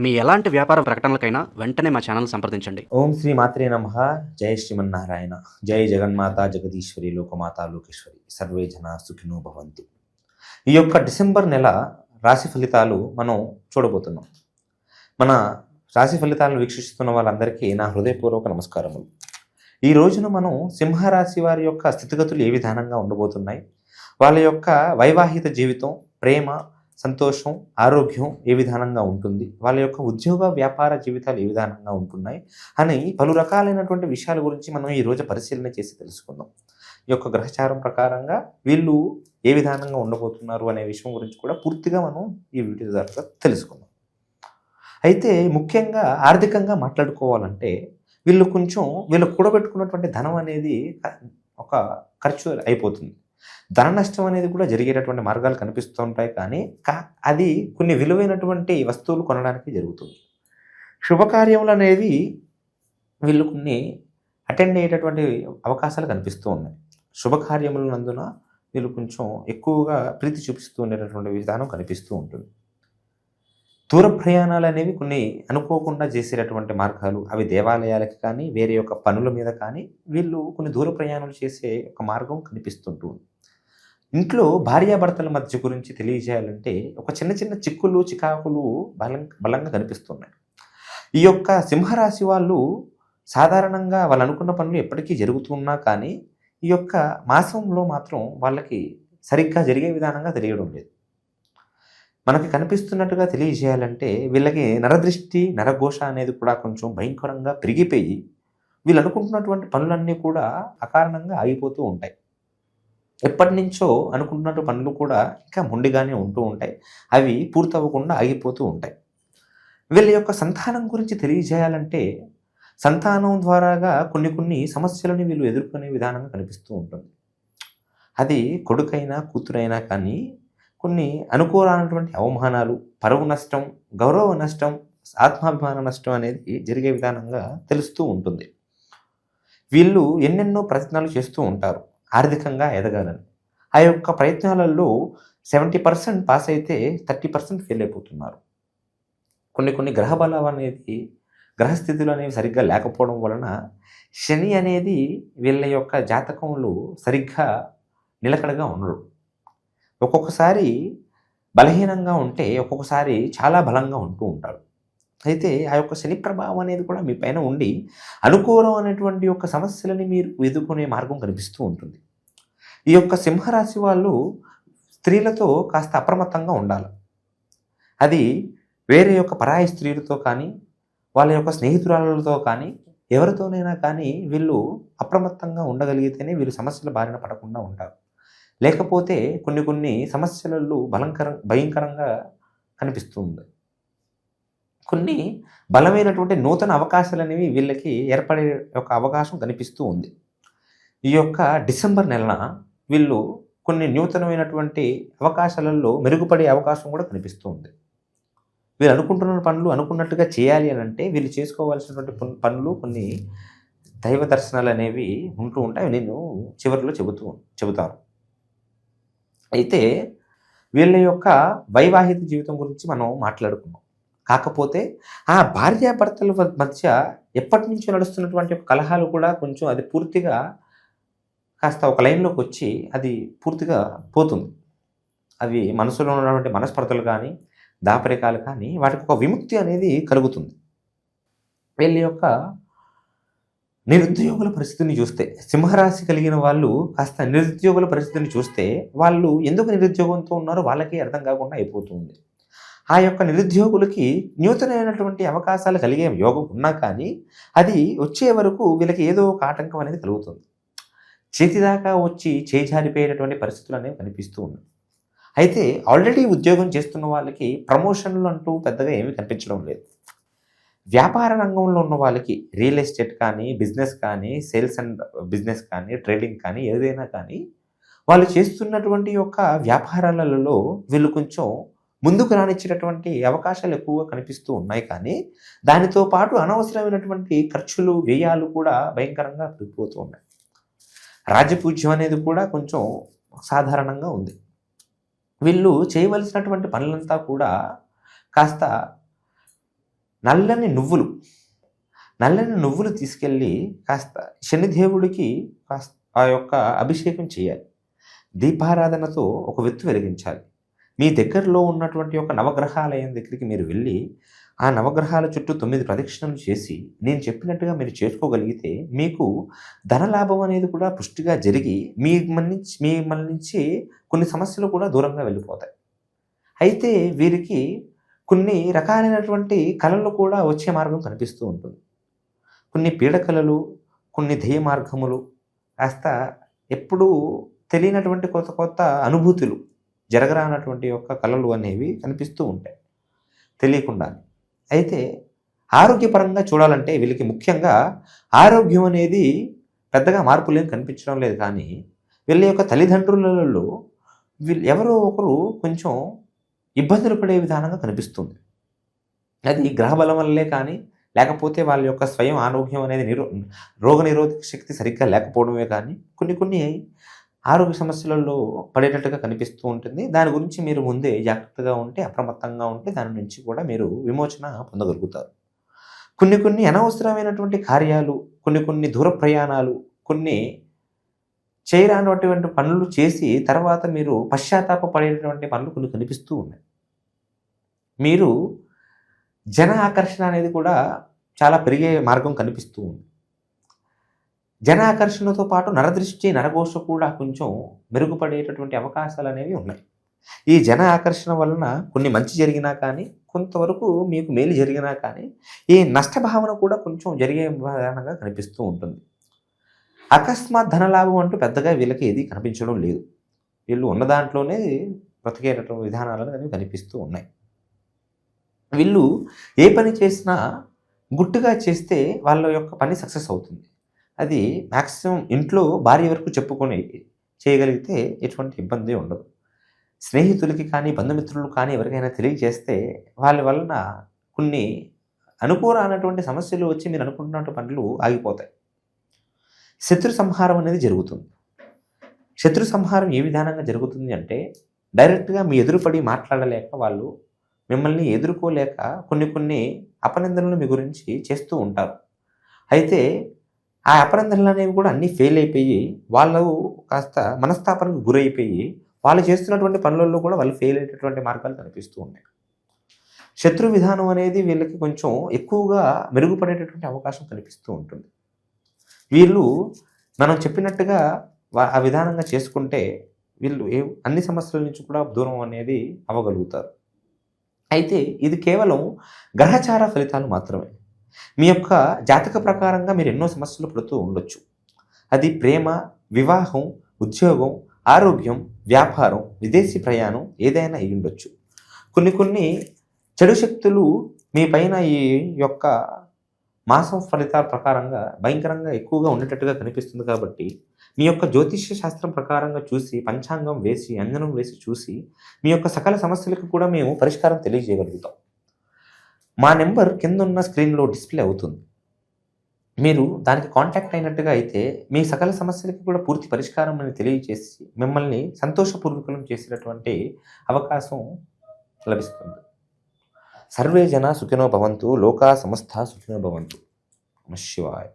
మీ ఎలాంటి వ్యాపార ప్రకటనలకైనా వెంటనే మా ఛానల్ సంప్రదించండి. ఓం శ్రీ మాత్రే నమః. జై శ్రీమన్నారాయణ. జై జగన్మాత జగదీశ్వరి లోకమాత లోకేశ్వరి సర్వే జన సుఖినో భవంతు. ఈ యొక్క డిసెంబర్ నెల రాశి ఫలితాలు మనం చూడబోతున్నాం. మన రాశి ఫలితాలను వీక్షిస్తున్న వాళ్ళందరికీ నా హృదయపూర్వక నమస్కారములు. ఈ రోజున మనం సింహరాశి వారి యొక్క స్థితిగతులు ఏ విధానంగా ఉండబోతున్నాయి, వాళ్ళ యొక్క వైవాహిక జీవితం, ప్రేమ, సంతోషం, ఆరోగ్యం ఏ విధానంగా ఉంటుంది, వాళ్ళ యొక్క ఉద్యోగ వ్యాపార జీవితాలు ఏ విధానంగా ఉంటున్నాయి అని పలు రకాలైనటువంటి విషయాల గురించి మనం ఈరోజు పరిశీలన చేసి తెలుసుకుందాం. ఈ యొక్క గ్రహచారం ప్రకారంగా వీళ్ళు ఏ విధానంగా ఉండబోతున్నారు అనే విషయం గురించి కూడా పూర్తిగా మనం ఈ వీడియో ద్వారా తెలుసుకుందాం. అయితే ముఖ్యంగా ఆర్థికంగా మాట్లాడుకోవాలంటే వీళ్ళు కూడబెట్టుకున్నటువంటి ధనం అనేది ఒక ఖర్చు అయిపోతుంది. ధన నష్టం అనేది కూడా జరిగేటటువంటి మార్గాలు కనిపిస్తూ ఉంటాయి, కానీ అది కొన్ని విలువైనటువంటి వస్తువులు కొనడానికి జరుగుతుంది. శుభకార్యములు అనేవి వీళ్ళు కొన్ని అటెండ్ అయ్యేటటువంటి అవకాశాలు కనిపిస్తూ ఉన్నాయి. శుభకార్యముల నందున వీళ్ళు కొంచెం ఎక్కువగా ప్రీతి చూపిస్తూ ఉండేటటువంటి విధానం కనిపిస్తూ ఉంటుంది. దూర ప్రయాణాలు అనేవి కొన్ని అనుకోకుండా చేసేటటువంటి మార్గాలు, అవి దేవాలయాలకి కానీ వేరే యొక్క పనుల మీద కానీ వీళ్ళు కొన్ని దూర ప్రయాణాలు చేసే ఒక మార్గం కనిపిస్తుంటుంది. ఇంట్లో భార్యాభర్తల మధ్య గురించి తెలియజేయాలంటే ఒక చిన్న చిన్న చిక్కులు చికాకులు బలంగా కనిపిస్తున్నాయి. ఈ యొక్క సింహరాశి వాళ్ళు సాధారణంగా వాళ్ళు అనుకున్న పనులు ఎప్పటికీ జరుగుతున్నా కానీ ఈ యొక్క మాసంలో మాత్రం వాళ్ళకి సరిగ్గా జరిగే విధానంగా తెలియడం లేదు. మనకి కనిపిస్తున్నట్టుగా తెలియజేయాలంటే వీళ్ళకి నరదృష్టి, నరఘోష అనేది కూడా కొంచెం భయంకరంగా పెరిగిపోయి వీళ్ళు అనుకుంటున్నటువంటి పనులన్నీ కూడా అకారణంగా ఆగిపోతూ ఉంటాయి. ఎప్పటి నుంచో అనుకుంటున్నట్టు పనులు కూడా ఇంకా మొండిగానే ఉంటూ ఉంటాయి, అవి పూర్తవ్వకుండా ఆగిపోతూ ఉంటాయి. వీళ్ళ యొక్క సంతానం గురించి తెలియజేయాలంటే సంతానం ద్వారాగా కొన్ని సమస్యలను వీళ్ళు ఎదుర్కొనే విధానంగా కనిపిస్తూ ఉంటుంది. అది కొడుకైనా కూతురైనా కానీ కొన్ని అనుకూలమైనటువంటి అవమానాలు, పరువు నష్టం, గౌరవ నష్టం, ఆత్మాభిమాన నష్టం అనేది జరిగే విధానంగా తెలుస్తూ ఉంటుంది. వీళ్ళు ఎన్నెన్నో ప్రయత్నాలు చేస్తూ ఉంటారు ఆర్థికంగా ఎదగాలని. ఆ యొక్క ప్రయత్నాలలో 70% పాస్ అయితే 30% ఫెయిల్ అయిపోతున్నారు. కొన్ని గ్రహబలం అనేది, గ్రహస్థితులు అనేవి సరిగ్గా లేకపోవడం వలన శని అనేది వీళ్ళ యొక్క జాతకంలో సరిగ్గా నిలకడగా ఉండడు. ఒక్కొక్కసారి బలహీనంగా ఉంటే ఒక్కొక్కసారి చాలా బలంగా ఉంటూ ఉంటాడు. అయితే ఆ యొక్క శని ప్రభావం అనేది కూడా మీ పైన ఉండి అనుకూలం అనేటువంటి యొక్క సమస్యలని మీరు ఎదుర్కొనే మార్గం కనిపిస్తూ ఉంటుంది. ఈ యొక్క సింహరాశి వాళ్ళు స్త్రీలతో కాస్త అప్రమత్తంగా ఉండాలి. అది వేరే యొక్క పరాయి స్త్రీలతో కానీ వాళ్ళ యొక్క స్నేహితురాలతో కానీ ఎవరితోనైనా కానీ వీళ్ళు అప్రమత్తంగా ఉండగలిగితేనే వీళ్ళు సమస్యల బారిన పడకుండా ఉంటారు. లేకపోతే కొన్ని సమస్యలలో భయంకరంగా కనిపిస్తుంది. కొన్ని బలమైనటువంటి నూతన అవకాశాలు అనేవి వీళ్ళకి ఏర్పడే ఒక అవకాశం కనిపిస్తూ ఉంది. ఈ యొక్క డిసెంబర్ నెలన వీళ్ళు కొన్ని నూతనమైనటువంటి అవకాశాలలో మెరుగుపడే అవకాశం కూడా కనిపిస్తూ ఉంది. వీళ్ళు అనుకుంటున్న పనులు అనుకున్నట్టుగా చేయాలి అని అంటే వీళ్ళు చేసుకోవాల్సినటువంటి పనులు కొన్ని దైవ దర్శనాలు అనేవి ఉంటూ ఉంటాయి. నేను చివరిలో చెబుతాను. అయితే వీళ్ళ యొక్క వైవాహిక జీవితం గురించి మనం మాట్లాడుకున్నాం. కాకపోతే ఆ భార్యాభర్తల మధ్య ఎప్పటి నుంచో నడుస్తున్నటువంటి కలహాలు కూడా కొంచెం అది పూర్తిగా కాస్త ఒక లైన్లోకి వచ్చి అది పూర్తిగా పోతుంది. అవి మనసులో ఉన్నటువంటి మనస్పర్ధలు కానీ దాపరికాలు కానీ వాటికి ఒక విముక్తి అనేది కలుగుతుంది. వీళ్ళ యొక్క నిరుద్యోగుల పరిస్థితిని చూస్తే, సింహరాశి కలిగిన వాళ్ళు కాస్త నిరుద్యోగుల పరిస్థితిని చూస్తే వాళ్ళు ఎందుకు నిరుద్యోగంతో ఉన్నారో వాళ్ళకి అర్థం కాకుండా అయిపోతుంది. ఆ యొక్క నిరుద్యోగులకి నూతనమైనటువంటి అవకాశాలు కలిగే యోగం ఉన్నా కానీ అది వచ్చే వరకు వీళ్ళకి ఏదో ఒక ఆటంకం అనేది కలుగుతుంది. చేతిదాకా వచ్చి చేజారిపోయేటటువంటి పరిస్థితులు అనేవి కనిపిస్తూ ఉన్నాయి. అయితే ఆల్రెడీ ఉద్యోగం చేస్తున్న వాళ్ళకి ప్రమోషన్లు అంటూ పెద్దగా ఏమీ కనిపించడం లేదు. వ్యాపార రంగంలో ఉన్న వాళ్ళకి రియల్ ఎస్టేట్ కానీ, బిజినెస్ కానీ, సేల్స్ అండ్ బిజినెస్ కానీ, ట్రేడింగ్ కానీ ఏదైనా కానీ వాళ్ళు చేస్తున్నటువంటి యొక్క వ్యాపారాలలో వీళ్ళు కొంచెం ముందుకు రానిచ్చేటటువంటి అవకాశాలు ఎక్కువగా కనిపిస్తూ ఉన్నాయి. కానీ దానితో పాటు అనవసరమైనటువంటి ఖర్చులు, వ్యయాలు కూడా భయంకరంగా పెరిగిపోతూ ఉన్నాయి. రాజపూజ్యం అనేది కూడా కొంచెం సాధారణంగా ఉంది. వీళ్ళు చేయవలసినటువంటి పనులంతా కూడా కాస్త నల్లని నువ్వులు నల్లని నువ్వులు తీసుకెళ్ళి కాస్త శనిదేవుడికి కాస్త ఆ యొక్క అభిషేకం చేయాలి. దీపారాధనతో ఒక వెత్తు వెలిగించాలి. మీ దగ్గరలో ఉన్నటువంటి ఒక నవగ్రహాలయం దగ్గరికి మీరు వెళ్ళి ఆ నవగ్రహాల చుట్టూ 9 ప్రదక్షిణలు చేసి నేను చెప్పినట్టుగా మీరు చేసుకోగలిగితే మీకు ధనలాభం అనేది కూడా పుష్టిగా జరిగి మిమ్మల్ని నుంచి కొన్ని సమస్యలు కూడా దూరంగా వెళ్ళిపోతాయి. అయితే వీరికి కొన్ని రకాలైనటువంటి కళలు కూడా వచ్చే మార్గం కనిపిస్తూ ఉంటుంది. కొన్ని పీడకలలు, కొన్ని ధ్యేయ మార్గములు, కాస్త ఎప్పుడూ తెలియనటువంటి కొత్త కొత్త అనుభూతులు, జరగరానటువంటి యొక్క కళలు అనేవి కనిపిస్తూ ఉంటాయి తెలియకుండా. అయితే ఆరోగ్యపరంగా చూడాలంటే వీళ్ళకి ముఖ్యంగా ఆరోగ్యం అనేది పెద్దగా మార్పులేం కనిపించడం లేదు. కానీ వీళ్ళ యొక్క తల్లిదండ్రులలో ఎవరో ఒకరు కొంచెం ఇబ్బందులు పడే విధానంగా కనిపిస్తుంది. అది గ్రహబలం వల్లే కానీ, లేకపోతే వాళ్ళ యొక్క స్వయం ఆరోగ్యం అనేది రోగనిరోధక శక్తి సరిగ్గా లేకపోవడమే కానీ కొన్ని ఆరోగ్య సమస్యలలో పడేటట్టుగా కనిపిస్తూ ఉంటుంది. దాని గురించి మీరు ముందే జాగ్రత్తగా ఉంటే, అప్రమత్తంగా ఉంటే దాని నుంచి కూడా మీరు విమోచన పొందగలుగుతారు. కొన్ని అనవసరమైనటువంటి కార్యాలు, కొన్ని దూర ప్రయాణాలు, కొన్ని చేయరానటువంటి పనులు చేసి తర్వాత మీరు పశ్చాత్తాప పడేటటువంటి పనులు కొన్ని కనిపిస్తూ ఉన్నాయి. మీరు జన ఆకర్షణ అనేది కూడా చాలా పెరిగే మార్గం కనిపిస్తూ ఉంది. జన ఆకర్షణతో పాటు నరదృష్టి, నరఘోష కూడా కొంచెం మెరుగుపడేటటువంటి అవకాశాలు అనేవి ఉన్నాయి. ఈ జన ఆకర్షణ వలన కొన్ని మంచి జరిగినా కానీ, కొంతవరకు మీకు మేలు జరిగినా కానీ, ఈ నష్టభావన కూడా కొంచెం జరిగే విధానంగా కనిపిస్తూ ఉంటుంది. అకస్మాత్ ధనలాభం అంటూ పెద్దగా వీళ్ళకి ఏది కనిపించడం లేదు. వీళ్ళు ఉన్న దాంట్లోనే బ్రతికేటటువంటి విధానాలు అనేవి కనిపిస్తూ ఉన్నాయి. వీళ్ళు ఏ పని చేసినా గుట్టుగా చేస్తే వాళ్ళ యొక్క పని సక్సెస్ అవుతుంది. అది మ్యాక్సిమం ఇంట్లో భార్య వరకు చెప్పుకొని చేయగలిగితే ఎటువంటి ఇబ్బంది ఉండదు. స్నేహితులకి కానీ, బంధుమిత్రులు కానీ ఎవరికైనా తెలియజేస్తే వాళ్ళ వలన కొన్ని అనుకూలమైనటువంటి సమస్యలు వచ్చి మీరు అనుకుంటున్నటువంటి పనులు ఆగిపోతాయి. శత్రు సంహారం అనేది జరుగుతుంది. శత్రు సంహారం ఏ విధానంగా జరుగుతుంది అంటే, డైరెక్ట్గా మీ ఎదురుపడి మాట్లాడలేక, వాళ్ళు మిమ్మల్ని ఎదుర్కోలేక కొన్ని అపనిందనలు మీ గురించి చేస్తూ ఉంటారు. అయితే ఆ అపనిందనలు అనేవి కూడా అన్నీ ఫెయిల్ అయిపోయి వాళ్ళు కాస్త మనస్తాపానికి గురైపోయి వాళ్ళు చేస్తున్నటువంటి పనులలో కూడా వాళ్ళు ఫెయిల్ అయ్యేటటువంటి మార్గాలు కనిపిస్తూ ఉన్నాయి. శత్రు విధానం అనేది వీళ్ళకి కొంచెం ఎక్కువగా మెరుగుపడేటటువంటి అవకాశం కనిపిస్తూ ఉంటుంది. వీళ్ళు మనం చెప్పినట్టుగా ఆ విధానంగా చేసుకుంటే వీళ్ళు అన్ని సమస్యల నుంచి కూడా దూరం అనేది అవ్వగలుగుతారు. అయితే ఇది కేవలం గ్రహచార ఫలితాలు మాత్రమే. మీ యొక్క జాతక ప్రకారంగా మీరు ఎన్నో సమస్యలు పడుతూ ఉండొచ్చు. అది ప్రేమ, వివాహం, ఉద్యోగం, ఆరోగ్యం, వ్యాపారం, విదేశీ ప్రయాణం ఏదైనా అయి ఉండొచ్చు. కొన్ని చెడు శక్తులు మీ పైన ఈ యొక్క మాసం ఫలితాల ప్రకారంగా భయంకరంగా ఎక్కువగా ఉండేటట్టుగా కనిపిస్తుంది. కాబట్టి మీ యొక్క జ్యోతిష్య శాస్త్రం ప్రకారంగా చూసి, పంచాంగం వేసి, అంజనం వేసి చూసి మీ యొక్క సకల సమస్యలకు కూడా మేము పరిష్కారం తెలియజేయగలుగుతాం. మా నెంబర్ కింద ఉన్న స్క్రీన్లో డిస్ప్లే అవుతుంది. మీరు దానికి కాంటాక్ట్ అయినట్టుగా అయితే మీ సకల సమస్యలకి కూడా పూర్తి పరిష్కారం అని తెలియజేసి మిమ్మల్ని సంతోషపూర్వకం చేసేటటువంటి అవకాశం లభిస్తుంది. సర్వే జన సుఖినో భవంతు, లోకా సమస్త సుఖినో భవంతు. నమః శివాయ.